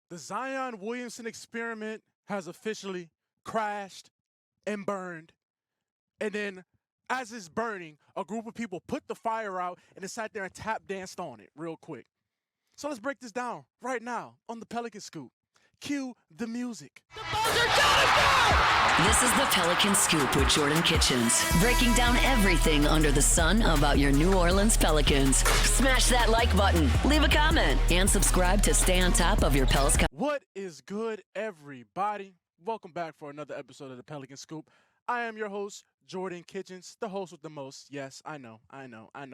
The Zion Williamson experiment has officially crashed and burned. And then, as it's burning, a group of people put the fire out and then sat there and tap danced on it real quick. So let's break this down right now on the Pelicans Scoop. Cue the music. This is the Pelicans Scoop with Jordan Kitchens, breaking down everything under the sun about your New Orleans Pelicans. Smash that like button, leave a comment, and subscribe to stay on top of your Pelicans. What is good, everybody? Welcome back for another episode of the Pelicans Scoop. I am your host, Jordan Kitchens, the host with the most. Yes, I know.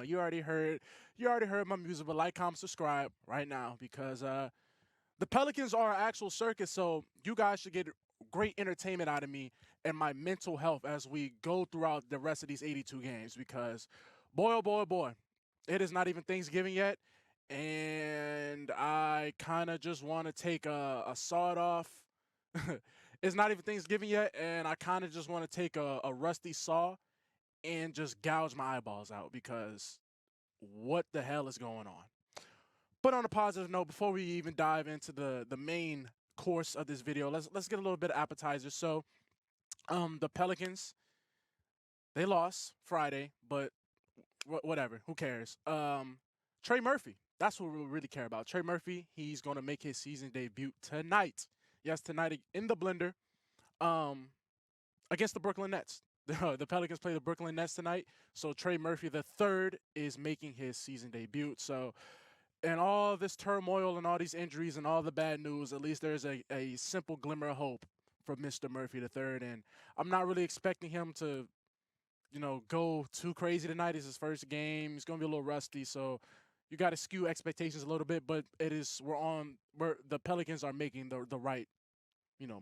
You already heard my music, but like, comment, subscribe right now because the Pelicans are an actual circus, so you guys should get great entertainment out of me and my mental health as we go throughout the rest of these 82 games because, boy, oh boy, oh boy, it is not even Thanksgiving yet, and I kind of just want to take a sawed off. It's not even Thanksgiving yet, and I kind of just want to take a rusty saw and just gouge my eyeballs out because what the hell is going on? But on a positive note, before we even dive into the main course of this video, let's get a little bit of appetizer. So, the Pelicans, they lost Friday, but whatever, who cares? Trey Murphy, that's what we really care about. Trey Murphy, he's gonna make his season debut tonight. Yes, tonight in the blender, against the Brooklyn Nets. The Pelicans play the Brooklyn Nets tonight, so Trey Murphy the third is making his season debut. So, and all this turmoil and all these injuries and all the bad news, at least there's a simple glimmer of hope for Mr. Murphy the third. And I'm not really expecting him to, go too crazy tonight. It's his first game. He's gonna be a little rusty, so you got to skew expectations a little bit. But we're the Pelicans are making the right,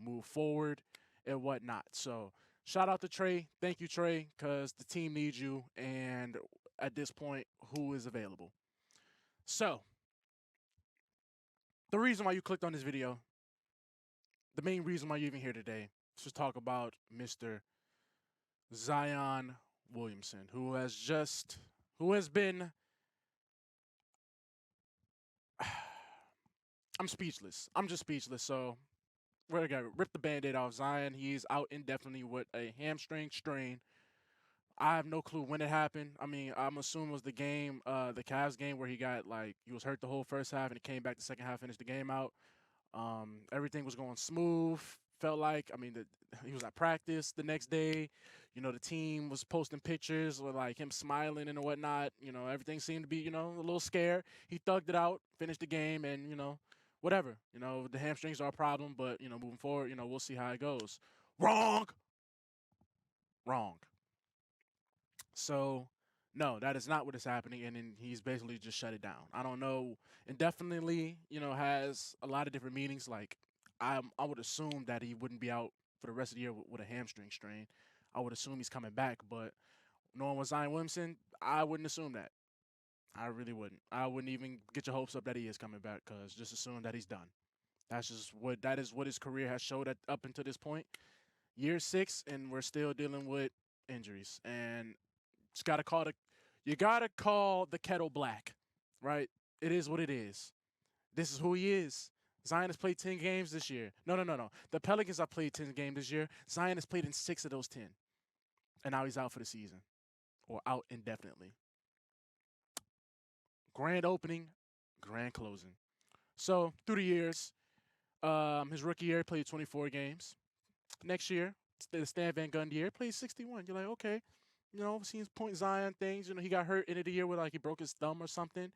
move forward and whatnot. So shout out to Trey. Thank you, Trey, because the team needs you. And at this point, who is available? So the reason why you clicked on this video, the main reason why you're even here today, is to talk about Mr. Zion Williamson, who has been, I'm speechless. I'm just speechless. So we're going to rip the Band-Aid off Zion. He's out indefinitely with a hamstring strain. I have no clue when it happened. I mean, I'm assuming it was the game, the Cavs game where he was hurt the whole first half and he came back the second half, finished the game out. Everything was going smooth. Felt like, he was at practice the next day. The team was posting pictures with like him smiling and whatnot. Everything seemed to be, a little scared. He thugged it out, finished the game, and whatever. The hamstrings are a problem, but moving forward, we'll see how it goes. Wrong. So, no, that is not what is happening, and then he's basically just shut it down. I don't know. Indefinitely, has a lot of different meanings. Like, I would assume that he wouldn't be out for the rest of the year with a hamstring strain. I would assume he's coming back, but knowing with Zion Williamson, I wouldn't assume that. I really wouldn't. I wouldn't even get your hopes up that he is coming back because just assume that he's done. That is what his career has showed up until this point. Year 6, and we're still dealing with injuries, and you gotta call the kettle black, right? It is what it is. This is who he is. Zion has played 10 games this year. No. The Pelicans have played 10 games this year. Zion has played in 6 of those 10. And now he's out for the season. Or out indefinitely. Grand opening, grand closing. So, through the years, his rookie year, he played 24 games. Next year, the Stan Van Gundy year, played 61. You're like, okay. Seems point Zion things. He got hurt end of the year with he broke his thumb or something.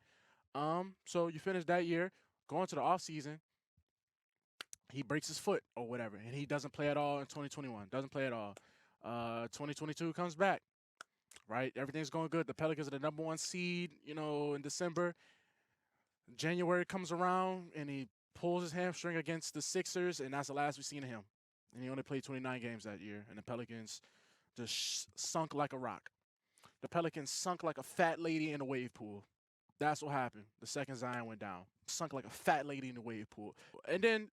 So you finish that year, going to the offseason, he breaks his foot or whatever, and he doesn't play at all in 2021. Doesn't play at all. 2022 comes back, right? Everything's going good. The Pelicans are the number 1 seed, in December. January comes around, and he pulls his hamstring against the Sixers, and that's the last we've seen of him. And he only played 29 games that year, and the Pelicans just sunk like a rock. The Pelicans sunk like a fat lady in a wave pool. That's what happened. The second Zion went down. Sunk like a fat lady in the wave pool. And then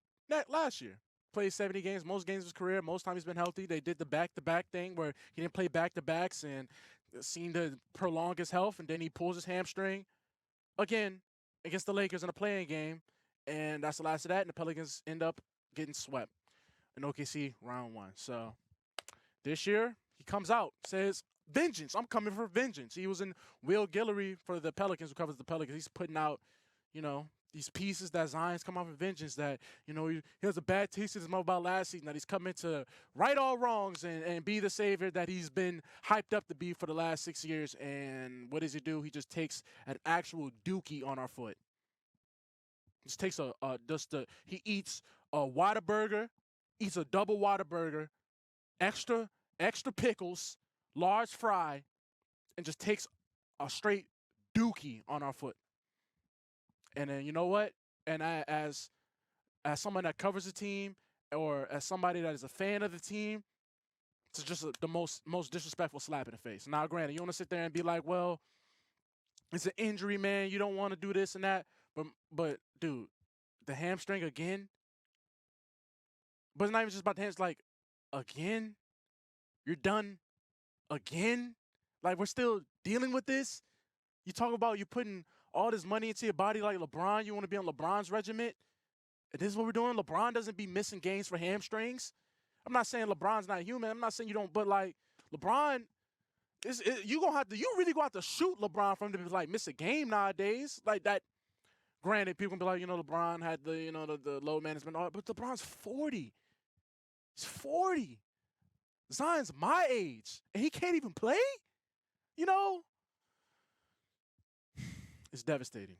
last year, played 70 games, most games of his career. Most time he's been healthy. They did the back-to-back thing where he didn't play back-to-backs and seemed to prolong his health. And then he pulls his hamstring again against the Lakers in a playing game. And that's the last of that. And the Pelicans end up getting swept in OKC round 1. So this year, he comes out, says, vengeance. I'm coming for vengeance. He was in Will Guillory for the Pelicans, who covers the Pelicans. He's putting out, these pieces that Zion's come out for vengeance, that, he has a bad taste in his mouth about last season, that he's coming to right all wrongs and be the savior that he's been hyped up to be for the last 6 years. And what does he do? He just takes an actual dookie on our foot. Just takes he eats a Whataburger, eats a double Whataburger, extra pickles, large fry, and just takes a straight dookie on our foot. And then you know what? And as someone that covers the team, or as somebody that is a fan of the team, it's just the most disrespectful slap in the face. Now, granted, you want to sit there and be like, well, it's an injury, man. You don't want to do this and that. But dude, the hamstring again. But it's not even just about the hands. Like, again? You're done again? Like, we're still dealing with this? You talk about you putting all this money into your body like LeBron. You want to be on LeBron's regiment? And this is what we're doing? LeBron doesn't be missing games for hamstrings. I'm not saying LeBron's not human. I'm not saying you don't, but like LeBron, you really gonna have to shoot LeBron for him to be like miss a game nowadays. Like that. Granted, people can be like, LeBron had the load management, but LeBron's 40. He's 40. Zion's my age, and he can't even play? It's devastating.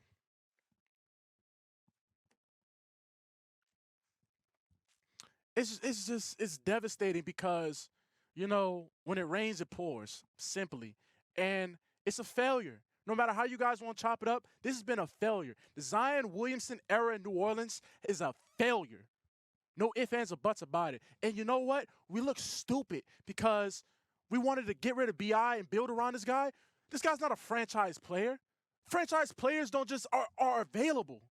It's devastating because, when it rains, it pours, simply. And it's a failure. No matter how you guys want to chop it up, this has been a failure. The Zion Williamson era in New Orleans is a failure. No ifs, ands, or buts about it. And you know what? We look stupid because we wanted to get rid of B.I. and build around this guy. This guy's not a franchise player. Franchise players don't just are available.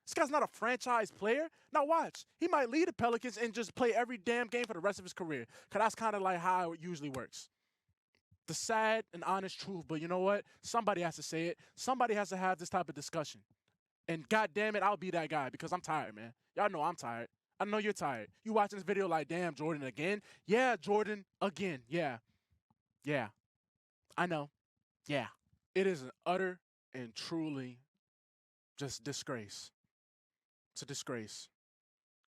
This guy's not a franchise player. Now watch. He might lead the Pelicans and just play every damn game for the rest of his career. Because that's kind of like how it usually works. The sad and honest truth. But you know what? Somebody has to say it. Somebody has to have this type of discussion. And God damn it, I'll be that guy because I'm tired, man. Y'all know I'm tired. I know you're tired. You watching this video like, damn, Jordan again? Yeah, Jordan again. Yeah. Yeah. I know. Yeah. It is an utter and truly just disgrace. It's a disgrace.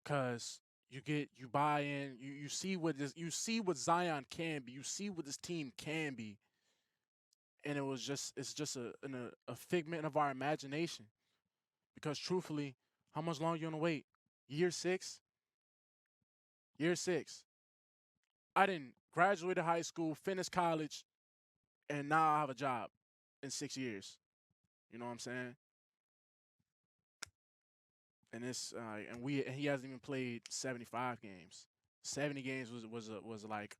Cause you buy in, you see what Zion can be, you see what this team can be. And it's just a figment of our imagination. Because truthfully, how much longer you gonna wait? Year 6? Year 6. I didn't graduate high school, finish college, and now I have a job in 6 years. You know what I'm saying? And he hasn't even played 75 games. 70 games was like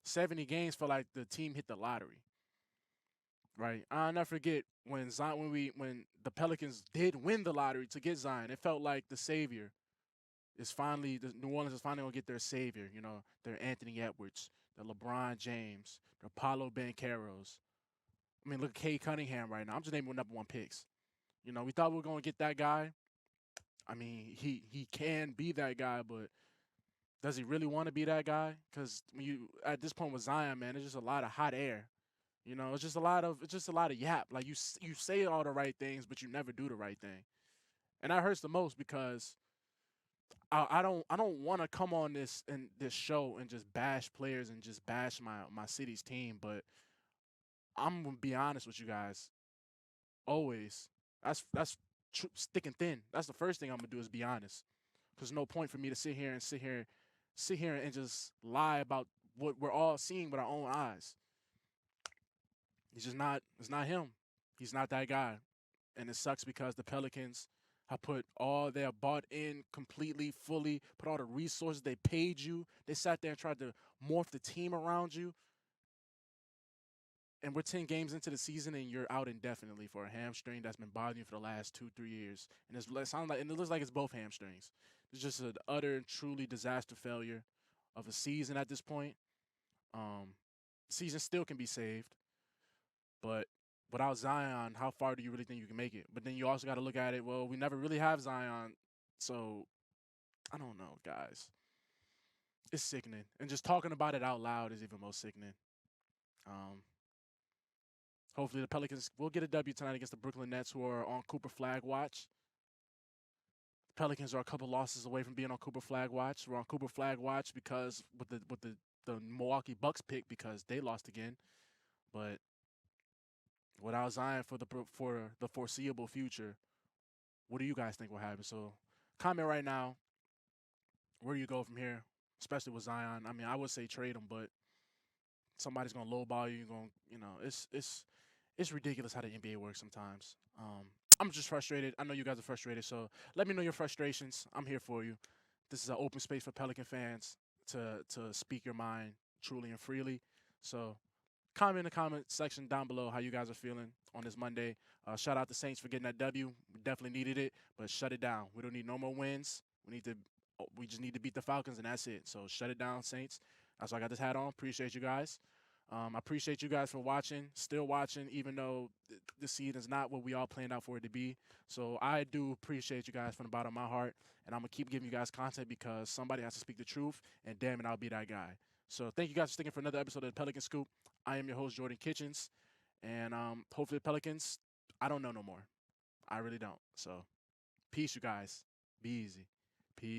70 games for like the team hit the lottery. Right? I'll never forget when the Pelicans did win the lottery to get Zion. It felt like the savior New Orleans is finally gonna get their savior, their Anthony Edwards, their LeBron James, their Paolo Bancheros. I mean, look at Cade Cunningham right now. I'm just naming number 1 picks. We thought we were gonna get that guy. I mean, he can be that guy, but does he really want to be that guy? Because at this point with Zion, man, it's just a lot of hot air. It's just a lot of yap. Like you say all the right things, but you never do the right thing, and that hurts the most because I don't want to come on this show and just bash players and just bash my city's team, but I'm gonna be honest with you guys. Always, that's thick and thin. That's the first thing I'm gonna do is be honest, because no point for me to sit here and just lie about what we're all seeing with our own eyes. It's not him. He's not that guy. And it sucks because the Pelicans have put all their bought in completely, fully, put all the resources, they paid you. They sat there and tried to morph the team around you. And we're 10 games into the season and you're out indefinitely for a hamstring that's been bothering you for the last 2-3 years. And it looks like it's both hamstrings. It's just an utter and truly disaster failure of a season at this point. The season still can be saved. But without Zion, how far do you really think you can make it? But then you also got to look at it. Well, we never really have Zion, so I don't know, guys. It's sickening, and just talking about it out loud is even more sickening. Um, Hopefully, the Pelicans will get a W tonight against the Brooklyn Nets, who are on Cooper Flag watch. The Pelicans are a couple losses away from being on Cooper Flag watch. We're on Cooper Flag watch because with the Milwaukee Bucks pick because they lost again. But without Zion for the foreseeable future, what do you guys think will happen? So comment right now. Where do you go from here, especially with Zion? I mean, I would say trade him, but somebody's gonna lowball you. You're gonna, it's ridiculous how the NBA works sometimes. I'm just frustrated. I know you guys are frustrated, so let me know your frustrations. I'm here for you. This is an open space for Pelican fans to speak your mind truly and freely. So comment in the comment section down below how you guys are feeling on this Monday. Shout out the Saints for getting that W. We definitely needed it, but shut it down. We don't need no more wins. We just need to beat the Falcons, and that's it. So shut it down, Saints. That's why I got this hat on. Appreciate you guys. I appreciate you guys for watching, still watching, even though the season is not what we all planned out for it to be. So I do appreciate you guys from the bottom of my heart, and I'm gonna keep giving you guys content because somebody has to speak the truth, and damn it, I'll be that guy. So thank you guys for sticking for another episode of the Pelican Scoop. I am your host, Jordan Kitchens, and hopefully the Pelicans. I don't know no more. I really don't. So peace, you guys. Be easy. Peace.